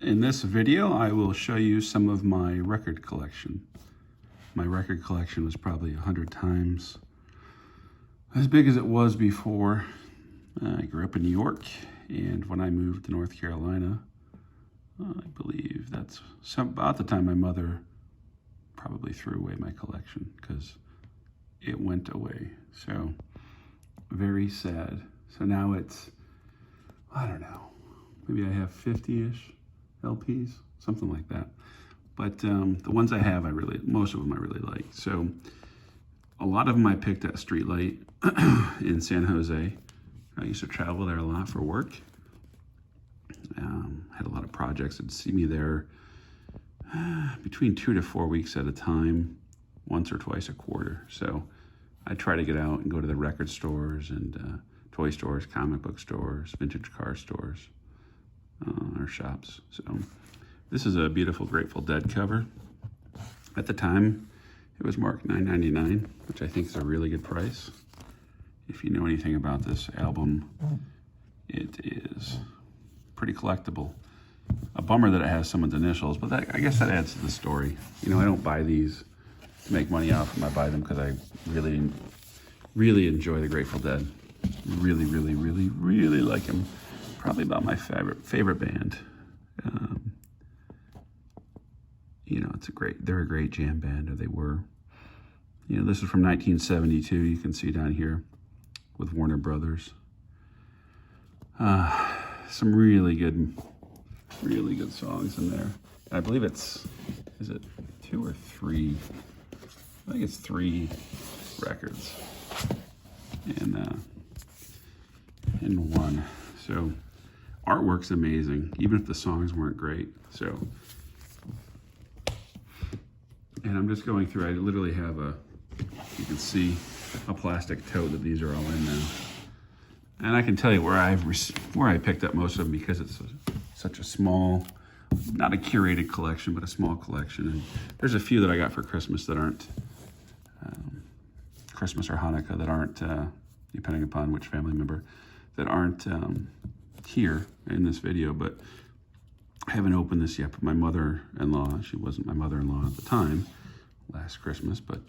In this video, I will show you some of my record collection. My record collection was probably 100 times as big as it was before. I grew up in New York, and when I moved to North Carolina, I believe that's about the time my mother probably threw away my collection because it went away. So very sad. So now it's, I don't know, maybe I have 50-ish LPs, something like that. But the ones I have, most of them I really like. So a lot of them I picked at Streetlight in San Jose. I used to travel there a lot for work. Had a lot of projects that see me there between 2 to 4 weeks at a time, once or twice a quarter. So I try to get out and go to the record stores and toy stores, comic book stores, vintage car stores, or shops. So this is a beautiful Grateful Dead cover. At the time, it was marked $9.99, which I think is a really good price. If you know anything about this album, it is pretty collectible. A bummer that it has someone's initials, but I guess that adds to the story. You know, I don't buy these to make money off them. I buy them because I really, really enjoy the Grateful Dead. Really, really, really, really like them. Probably about my favorite band. You know, they're a great jam band, or they were. You know, this is from 1972. You can see down here with Warner Brothers. Some really good songs in there. I believe is it 2 or 3? I think it's 3 records in one. So artwork's amazing, even if the songs weren't great. So, and I'm just going through, I literally have you can see a plastic tote that these are all in now. And I can tell you where I picked up most of them, because it's such a small, not a curated collection, but a small collection. And there's a few that I got for Christmas that aren't, Christmas or Hanukkah, that aren't, depending upon which family member, that aren't here in this video. But I haven't opened this yet. But my mother-in-law, she wasn't my mother-in-law at the time, last Christmas, but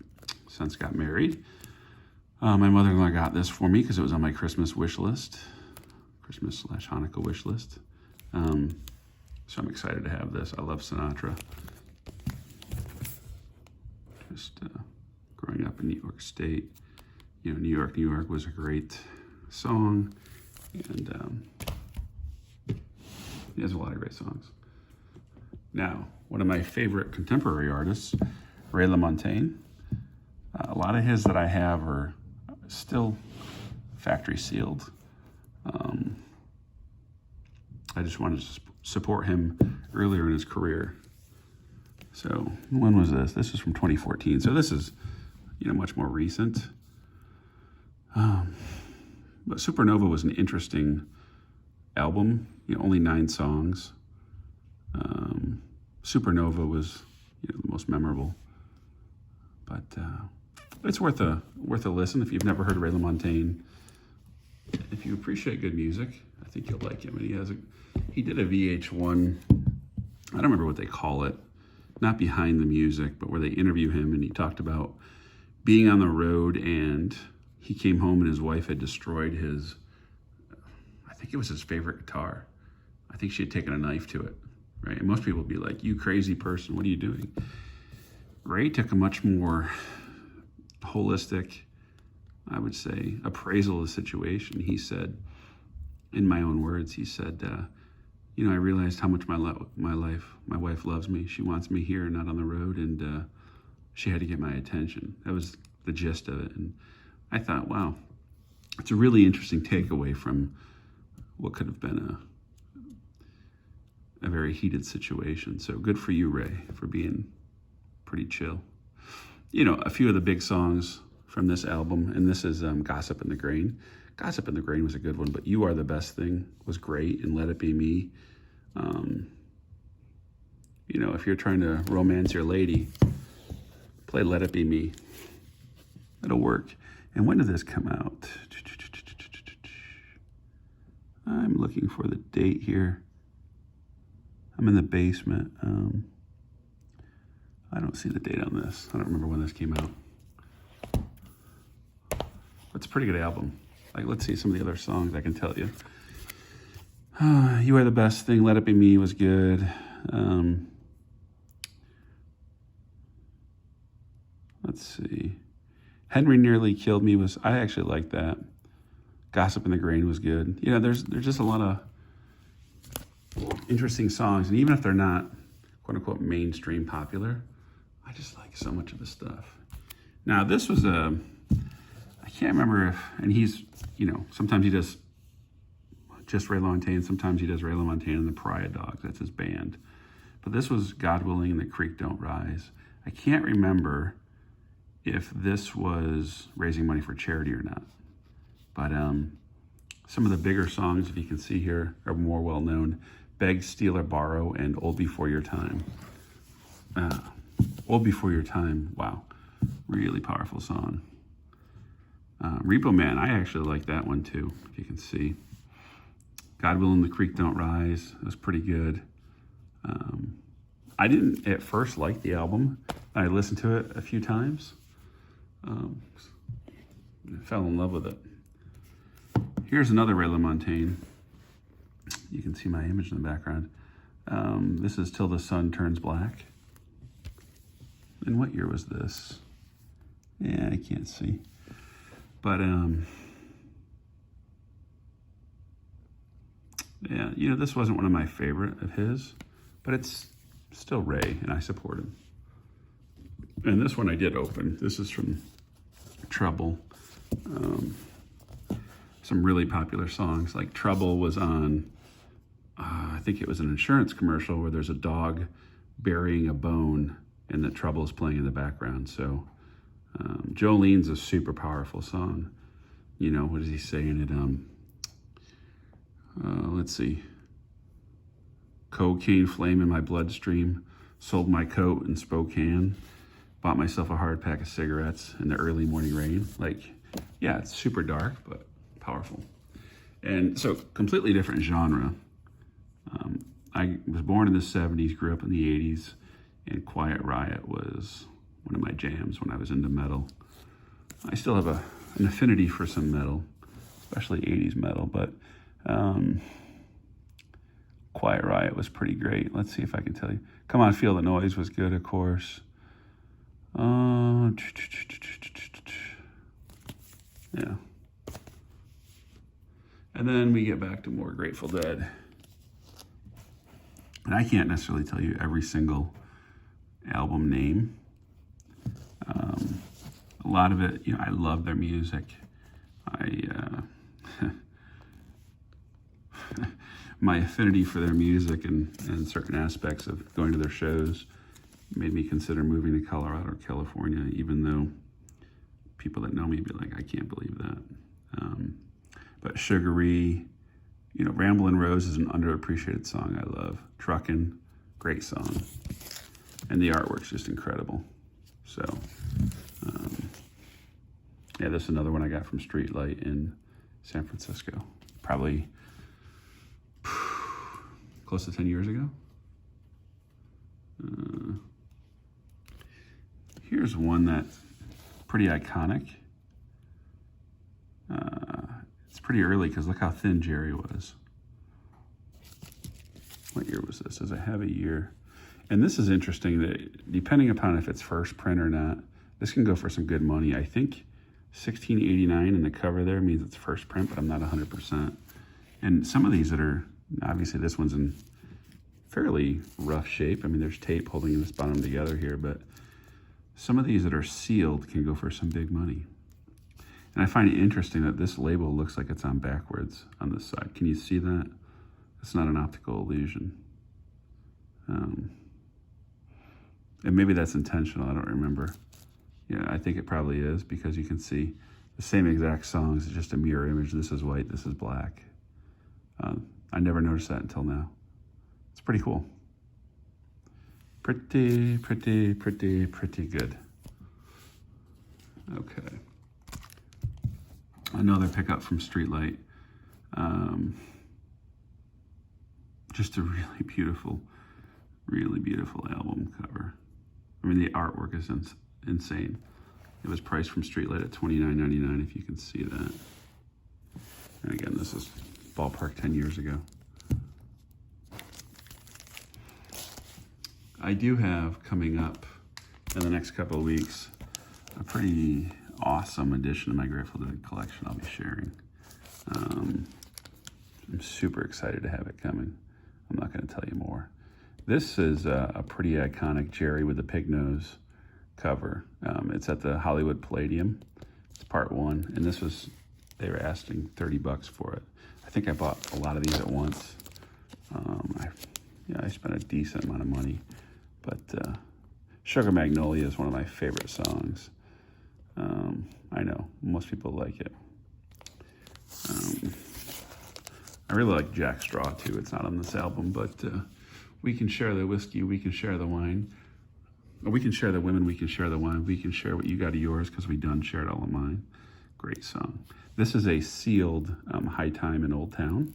since got married. My mother-in-law got this for me because it was on my Christmas wish list, Christmas/Hanukkah wish list. So I'm excited to have this. I love Sinatra. Just growing up in New York State, you know, New York was a great song, and he has a lot of great songs. Now, one of my favorite contemporary artists, Ray LaMontagne. A lot of his that I have are still factory sealed. I just wanted to support him earlier in his career. So when was this? This is from 2014. So this is, you know, much more recent. But Supernova was an interesting album. You know, only 9 songs. Supernova was, you know, the most memorable. But it's worth a listen if you've never heard of Ray LaMontagne. If you appreciate good music, I think you'll like him. And he did a VH1, I don't remember what they call it, not Behind the Music, but where they interview him, and he talked about being on the road, and he came home and his wife had destroyed I think it was his favorite guitar. I think she had taken a knife to it, right? And most people would be like, "You crazy person, what are you doing?" Ray took a much more holistic, I would say, appraisal of the situation. He said, in my own words, he said, you know, I realized how much my wife loves me. She wants me here, not on the road, and she had to get my attention. That was the gist of it. And I thought, wow, it's a really interesting takeaway from what could have been a very heated situation. So good for you, Ray, for being pretty chill. You know, a few of the big songs from this album, and this is Gossip in the Grain. Gossip in the Grain was a good one, but You Are the Best Thing was great, and Let It Be Me. You know, if you're trying to romance your lady, play Let It Be Me. It'll work. And when did this come out? I'm looking for the date here. I'm in the basement. I don't see the date on this. I don't remember when this came out. It's a pretty good album. Like, let's see some of the other songs I can tell you. You Are the Best Thing, Let It Be Me was good. Let's see. Henry Nearly Killed Me I actually liked that. Gossip in the Grain was good. You know, there's just a lot of interesting songs, and even if they're not quote unquote mainstream popular, I just like so much of the stuff. Now this was I can't remember if, and he's, you know, sometimes he does just Ray LaMontagne, sometimes he does Ray LaMontagne and the Pariah Dogs, that's his band. But this was God Willing and the Creek Don't Rise. I can't remember if this was raising money for charity or not. But some of the bigger songs, if you can see here, are more well-known. Beg, Steal, or Borrow, and Old Before Your Time. Old Before Your Time, wow. Really powerful song. Repo Man, I actually like that one too, if you can see. God Willing, the Creek Don't Rise, it was pretty good. I didn't at first like the album. I listened to it a few times. I fell in love with it. Here's another Ray LaMontagne. You can see my image in the background. This is Till the Sun Turns Black. And what year was this? Yeah, I can't see. But, yeah, you know, this wasn't one of my favorite of his, but it's still Ray, and I support him. And this one I did open. This is from Trouble. Some really popular songs, like Trouble was on, I think it was an insurance commercial where there's a dog burying a bone and the Trouble is playing in the background. So Jolene's a super powerful song. You know, what does he say in it? Let's see. Cocaine flame in my bloodstream, sold my coat in Spokane, bought myself a hard pack of cigarettes in the early morning rain. Like, yeah, it's super dark, but powerful. And so completely different genre. I was born in the 70s, grew up in the 80s, and Quiet Riot was one of my jams when I was into metal. I still have an affinity for some metal, especially 80s metal, but Quiet Riot was pretty great. Let's see if I can tell you. Come On, Feel the Noise was good, of course. Yeah. And then we get back to more Grateful Dead. And I can't necessarily tell you every single album name. A lot of it, you know, I love their music. My affinity for their music and certain aspects of going to their shows made me consider moving to Colorado or California, even though people that know me be like, I can't believe that. But Sugary, you know, Ramblin' Rose is an underappreciated song I love. Truckin', great song. And the artwork's just incredible. So, yeah, this is another one I got from Streetlight in San Francisco. Probably close to 10 years ago. Here's one that's pretty iconic. It's pretty early because look how thin Jerry was. What year was this? Does it have a year? And this is interesting that depending upon if it's first print or not, this can go for some good money. I think 1689 in the cover there means it's first print, but I'm not 100%. And some of these that are, obviously this one's in fairly rough shape. I mean, there's tape holding this bottom together here, but some of these that are sealed can go for some big money. And I find it interesting that this label looks like it's on backwards on this side. Can you see that? It's not an optical illusion. And maybe that's intentional, I don't remember. Yeah, I think it probably is because you can see the same exact songs, it's just a mirror image. This is white, this is black. I never noticed that until now. It's pretty cool. Pretty good. Okay. Another pickup from Streetlight. Just a really beautiful Really beautiful album cover. I mean, the artwork is insane. It was priced from Streetlight at $29.99, if you can see that. And again, this is ballpark 10 years ago. I do have coming up in the next couple of weeks a pretty awesome addition to my Grateful Dead collection I'll be sharing. I'm super excited to have it coming. I'm not going to tell you more. This is a pretty iconic Jerry with the pig nose cover. It's at the Hollywood Palladium. It's part 1, and this was, they were asking $30 for it. I think I bought a lot of these at once. I spent a decent amount of money, but Sugar Magnolia is one of my favorite songs. I know most people like it. I really like Jack Straw too. It's not on this album, but we can share the whiskey, we can share the wine. We can share the women, we can share the wine. We can share what you got of yours because we done shared all of mine. Great song. This is a sealed High Time in Old Town.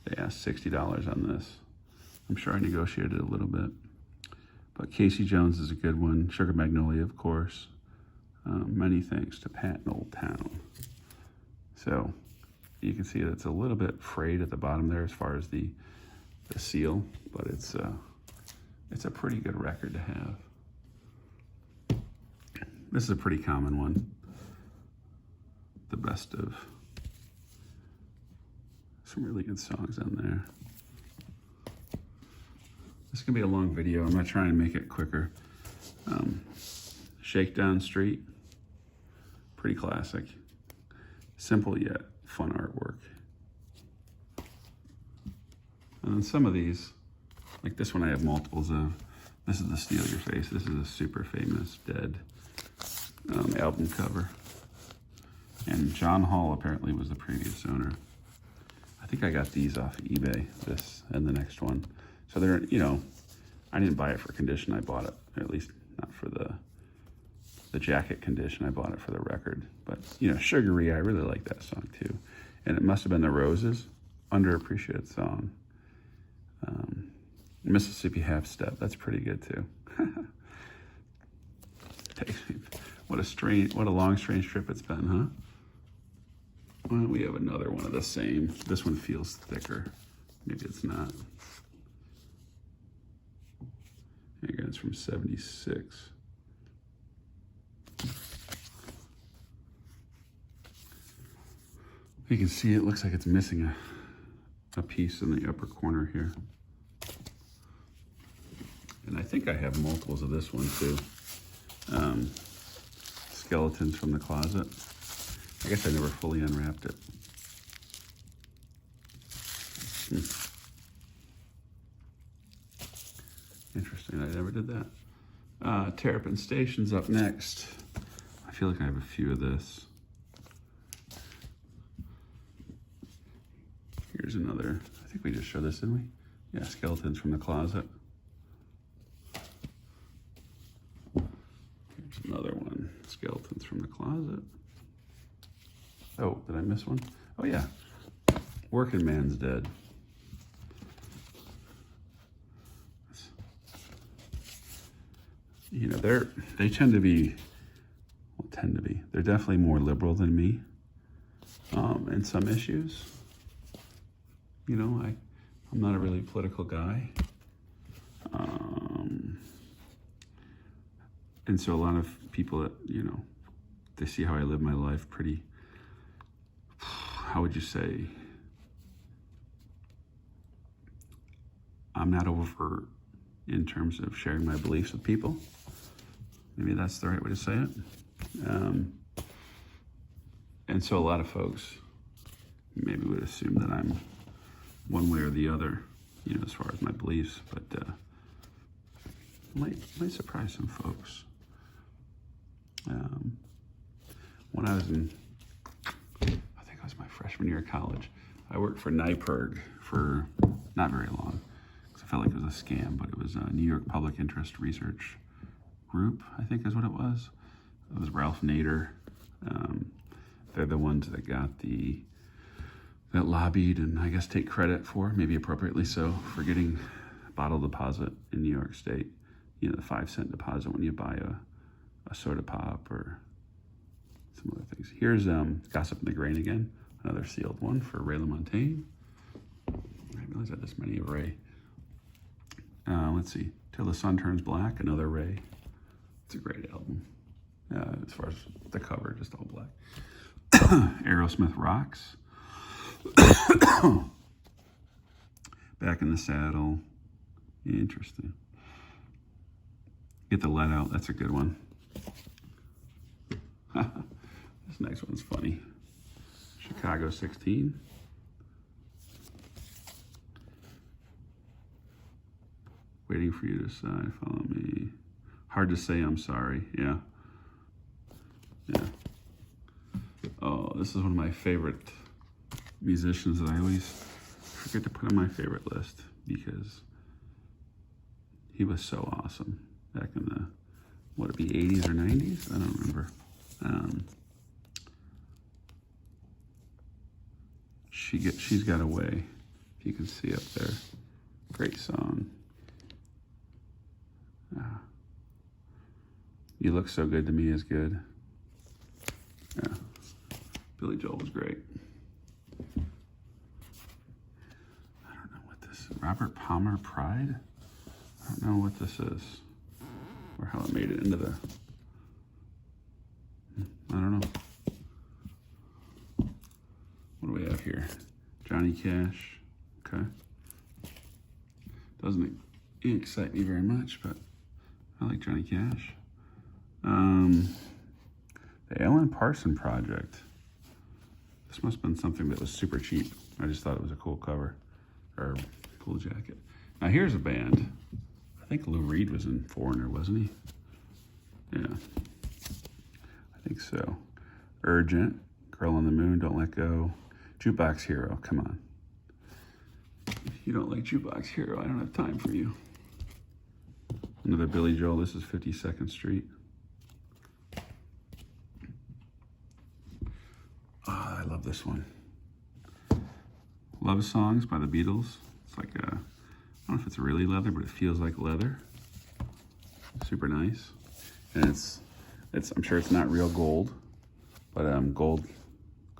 They asked $60 on this. I'm sure I negotiated a little bit. But Casey Jones is a good one. Sugar Magnolia, of course. Many thanks to Pat in Old Town. So you can see that it's a little bit frayed at the bottom there as far as the seal, but it's a pretty good record to have. This is a pretty common one. The best of some really good songs on there. This is gonna be a long video. I'm gonna try and make it quicker. Shakedown Street, pretty classic. Simple yet fun artwork. And then some of these, like this one I have multiples of. This is the Steal Your Face. This is a super famous Dead album cover. And John Hall apparently was the previous owner. I think I got these off of eBay, this and the next one. So they're, you know, I didn't buy it for condition. I bought it, or at least not for the jacket condition. I bought it for the record. But, you know, Sugary, I really like that song too. And it must have been the Roses, underappreciated song. Mississippi Half Step, that's pretty good too. What a long, strange trip it's been, huh? Well, we have another one of the same. This one feels thicker. Maybe it's not. Again, it's from 76. You can see it looks like it's missing a piece in the upper corner here. And I think I have multiples of this one too. Skeletons from the Closet. I guess I never fully unwrapped it. Interesting, I never did that. Terrapin Station's up next. I feel like I have a few of this. Here's another, I think we just showed this, didn't we? Yeah, Skeletons from the Closet. Here's another one, Skeletons from the Closet. Oh, did I miss one? Oh yeah, Working Man's Dead. You know, they tend to be, well, they're definitely more liberal than me in some issues. You know, I'm not a really political guy. And so a lot of people that, you know, they see how I live my life pretty, how would you say, I'm not overt in terms of sharing my beliefs with people. Maybe that's the right way to say it. And so a lot of folks maybe would assume that I'm one way or the other, you know, as far as my beliefs, but might surprise some folks. When I was in, I think it was my freshman year of college, I worked for NYPIRG for not very long, because I felt like it was a scam, but it was a New York Public Interest Research Group, I think is what it was. It was Ralph Nader. They're the ones that got that lobbied and I guess take credit for, maybe appropriately so, for getting bottle deposit in New York State. You know, the 5-cent deposit when you buy a soda pop or some other things. Here's Gossip in the Grain again, another sealed one for Ray LaMontagne. I didn't realize I had this many of Ray. Let's see, Till the Sun Turns Black, another Ray. It's a great album. As far as the cover, just all black. Aerosmith Rocks. Back in the Saddle. Interesting. Get the Let Out, that's a good one. This next one's funny. Chicago 16. Waiting for you to decide, follow me. Hard to Say I'm Sorry, yeah. Yeah. Oh, this is one of my favorite musicians that I always forget to put on my favorite list because he was so awesome back in the, what would it be, 80s or 90s? I don't remember. She's Got Away, if you can see up there. Great song. You Look So Good to Me is good. Yeah. Billy Joel was great. I don't know what this is. Robert Palmer Pride? I don't know what this is. Or how it made it into the... I don't know. What do we have here? Johnny Cash. Okay. Doesn't excite me very much, but I like Johnny Cash. The Alan Parsons Project. This must have been something that was super cheap. I just thought it was a cool cover, or cool jacket. Now here's a band. I think Lou Reed was in Foreigner, wasn't he? Yeah, I think so. Urgent, Girl on the Moon, Don't Let Go. Jukebox Hero, come on. If you don't like Jukebox Hero, I don't have time for you. Another Billy Joel, this is 52nd Street. Oh, I love this one. Love Songs by the Beatles. It's like I don't know if it's really leather, but it feels like leather. Super nice. And it's I'm sure it's not real gold, but gold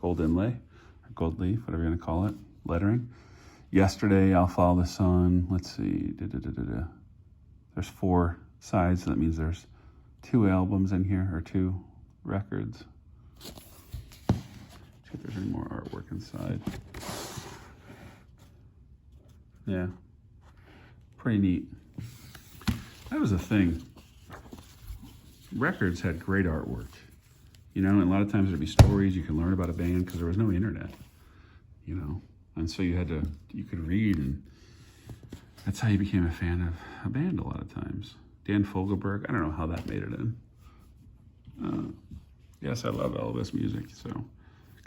inlay, or gold leaf, whatever you're gonna call it, lettering. Yesterday, I'll Follow the Sun. Let's see. There's 4 sides, so that means there's 2 albums in here, or 2 records. See if there's any more artwork inside. Yeah, pretty neat. That was a thing. Records had great artwork, you know, and a lot of times there'd be stories you can learn about a band because there was no internet, you know, and so you could read, and that's how you became a fan of a band a lot of times. Dan Fogelberg, I don't know how that made it in. Yes, I love Elvis music, so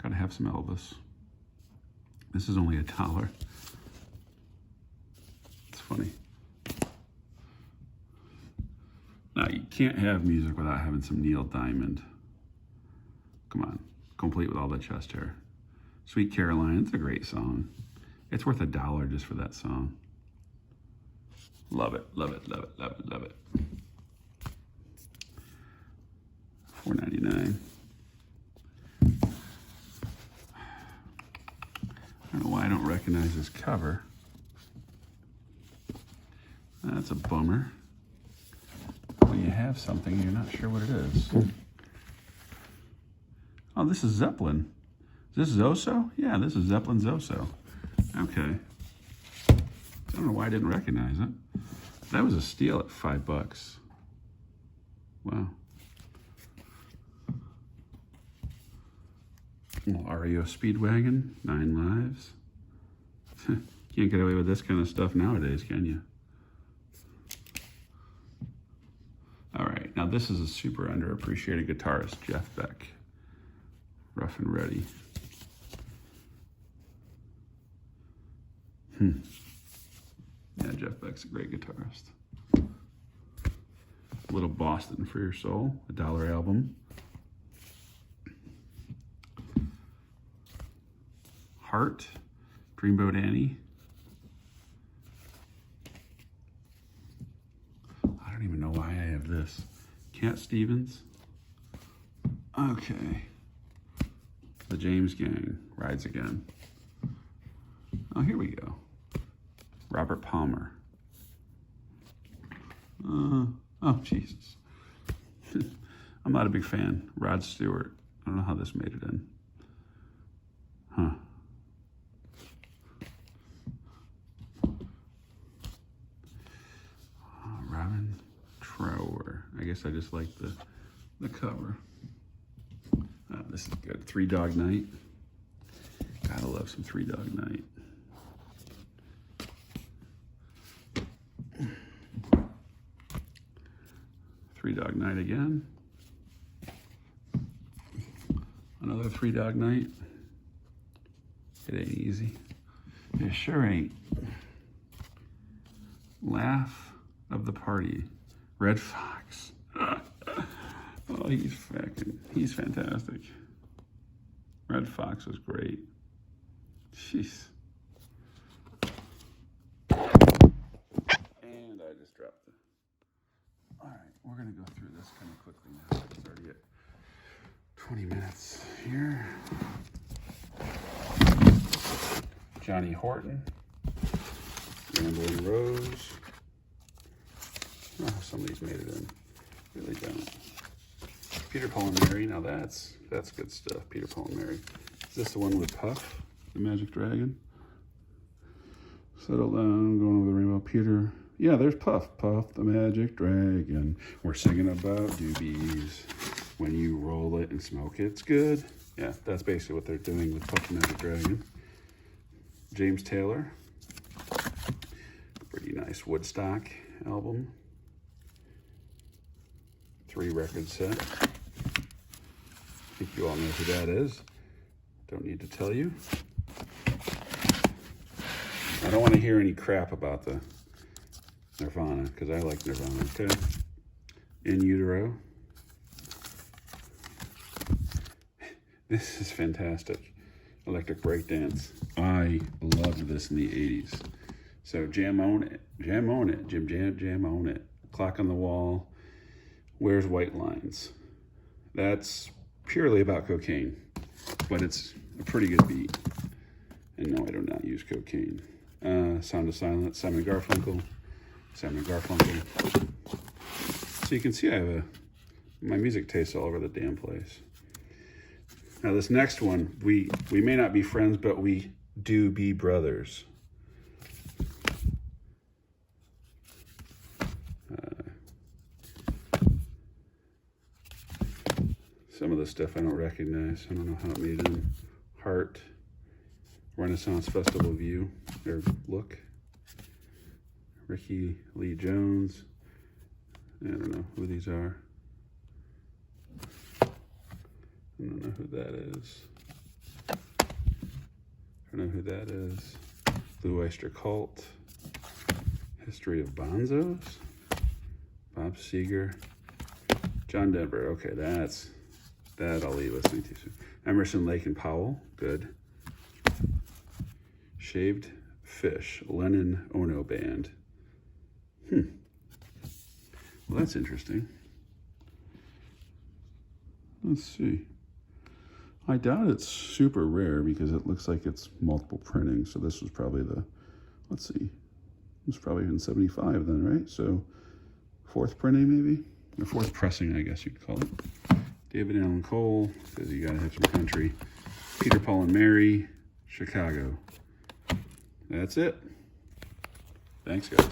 gotta have some Elvis. This is only $1. It's funny. Now, you can't have music without having some Neil Diamond. Come on, complete with all the chest hair. Sweet Caroline, it's a great song. It's worth $1 just for that song. Love it, love it, love it, love it, love it. $4.99. I don't know why I don't recognize this cover. That's a bummer. When you have something, you're not sure what it is. Oh, this is Zeppelin. Is this Zoso? Yeah, this is Zeppelin Zoso. Okay. I don't know why I didn't recognize it. That was a steal at $5. Wow. REO Speedwagon, 9 Lives. Can't get away with this kind of stuff nowadays, can you? All right, now this is a super underappreciated guitarist, Jeff Beck. Rough and Ready. Yeah, Jeff Beck's a great guitarist. Little Boston for Your Soul, $1 album. Heart, Dreamboat Annie. this. Cat Stevens. Okay. The James Gang rides again. Oh, here we go. Robert Palmer. Oh, Jesus. I'm not a big fan. Rod Stewart. I don't know how this made it in. Huh. Robin Trower. I guess I just like the cover. This is good. Three Dog Night. Gotta love some Three Dog Night. Three Dog Night again. Another Three Dog Night. It ain't easy. It sure ain't. Laugh of the Party. Red Fox. Oh, he's fantastic. Red Fox was great. Jeez. And I just dropped it. All right, we're gonna go through this kind of quickly now. It's already at 20 minutes here. Johnny Horton. Rambling Rose. Oh, some of these made it in. Really don't. Peter, Paul, and Mary. Now that's good stuff. Peter, Paul, and Mary. Is this the one with Puff, the Magic Dragon? Settle down, going over the rainbow. Peter. Yeah, there's Puff. Puff, the Magic Dragon. We're singing about doobies. When you roll it and smoke, it's good. Yeah, that's basically what they're doing with Puff the Magic Dragon. James Taylor. Pretty nice Woodstock album. 3-record set. I think you all know who that is. Don't need to tell you. I don't want to hear any crap about the Nirvana, because I like Nirvana, okay? In Utero. This is fantastic. Electric Breakdance. I loved this in the 80s. So jam on it, jam on it, jam on it. Clock on the Wall. Where's White Lines? That's purely about cocaine, but it's a pretty good beat. And no, I do not use cocaine. Sound of Silence, Simon Garfunkel. So you can see I have my music tastes all over the damn place. Now this next one, we may not be friends, but we do be brothers. Some of the stuff I don't recognize. I don't know how it made it in. Heart, Renaissance Festival View, or Look. Ricky Lee Jones. I don't know who these are. I don't know who that is. I don't know who that is. Blue Oyster Cult. History of Bonzos. Bob Seger. John Denver. Okay, that I'll be listening to soon. Emerson, Lake and Powell. Good. Shaved Fish. Lennon Ono Band. Well, that's interesting. Let's see. I doubt it's super rare because it looks like it's multiple printing. So this was probably let's see. It was probably in 75 then, right? So 4th printing maybe? Or 4th pressing, I guess you'd call it. David Allan Cole, because you gotta have some country. Peter, Paul, and Mary, Chicago. That's it. Thanks, guys.